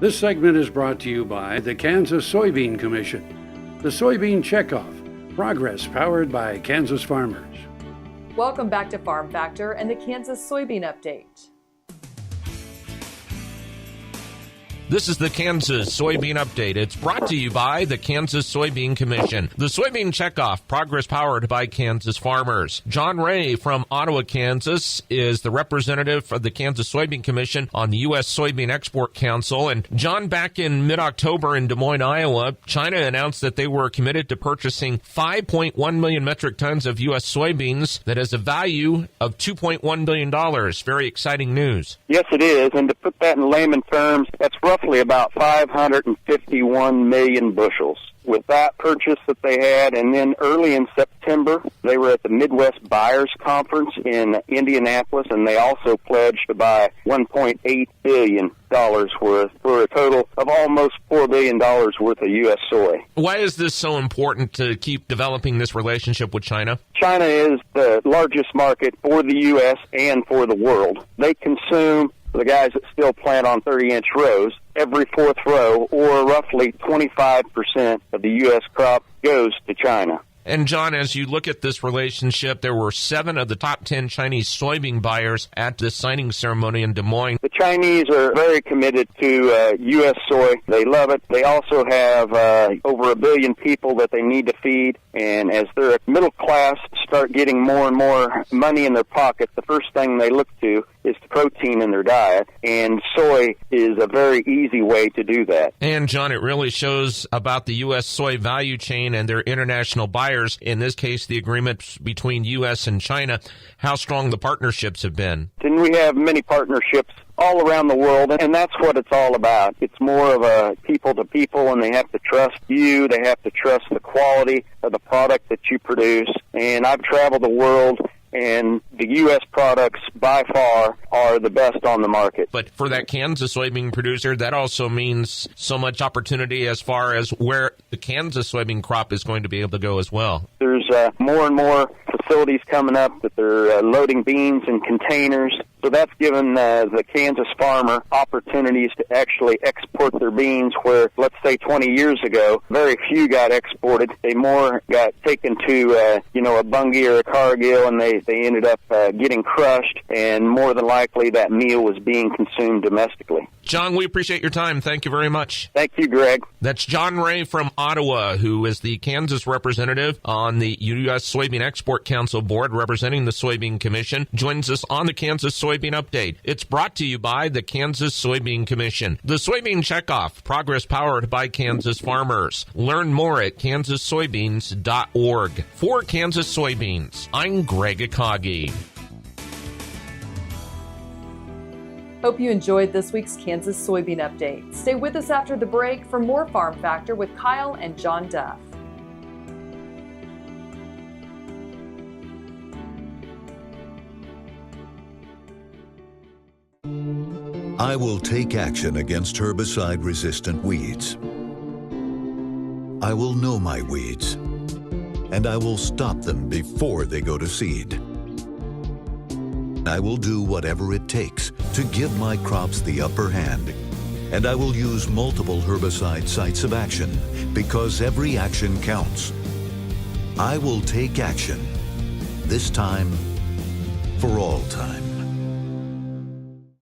This segment is brought to you by the Kansas Soybean Commission. The Soybean Checkoff, progress powered by Kansas farmers. Welcome back to Farm Factor and the Kansas Soybean Update. This is the Kansas Soybean Update. It's brought to you by the Kansas Soybean Commission. The Soybean Checkoff, progress powered by Kansas farmers. John Wray from Ottawa, Kansas, is the representative for the Kansas Soybean Commission on the US Soybean Export Council. And John, back in mid-October in Des Moines, Iowa, China announced that they were committed to purchasing 5.1 million metric tons of US soybeans that has a value of $2.1 billion. Very exciting news. Yes, it is. And to put that in layman terms, that's roughly about 551 million bushels. With that purchase that they had, and then early in September, they were at the Midwest Buyers Conference in Indianapolis, and they also pledged to buy $1.8 billion worth, for a total of almost $4 billion worth of U.S. soy. Why is this so important to keep developing this relationship with China? China is the largest market for the U.S. and for the world. They consume, the guys that still plant on 30-inch rows, every fourth row, or roughly 25% of the U.S. crop goes to China. And John, as you look at this relationship, there were 7 of the top 10 Chinese soybean buyers at the signing ceremony in Des Moines. The Chinese are very committed to U.S. soy. They love it. They also have over 1 billion people that they need to feed. And as their middle class start getting more and more money in their pocket, the first thing they look to is the protein in their diet. And soy is a very easy way to do that. And John, it really shows about the U.S. soy value chain and their international buyers. In this case, the agreement between U.S. and China, how strong the partnerships have been. And we have many partnerships all around the world, and that's what it's all about. It's more of a people to people, and they have to trust you. They have to trust the quality of the product that you produce. And I've traveled the world, and the U.S. products, by far, are the best on the market. But for that Kansas soybean producer, that also means so much opportunity as far as where the Kansas soybean crop is going to be able to go as well. There's more and more facilities coming up that they're loading beans in containers. So that's given the Kansas farmer opportunities to actually export their beans where, let's say, 20 years ago, very few got exported. They more got taken to, a Bunge or a Cargill, and they ended up getting crushed, and more than likely that meal was being consumed domestically. John, we appreciate your time. Thank you very much. Thank you, Greg. That's John Wray from Ottawa, who is the Kansas representative on the US Soybean Export Council board representing the Soybean Commission, joins us on the Kansas Soybean Update. It's brought to you by the Kansas Soybean Commission. The Soybean Checkoff, progress powered by Kansas farmers. Learn more at kansassoybeans.org. For Kansas Soybeans, I'm Greg Akagi. Hope you enjoyed this week's Kansas Soybean Update. Stay with us after the break for more Farm Factor with Kyle and John Duff. I will take action against herbicide-resistant weeds. I will know my weeds, and I will stop them before they go to seed. I will do whatever it takes to give my crops the upper hand, and I will use multiple herbicide sites of action because every action counts. I will take action, this time for all time.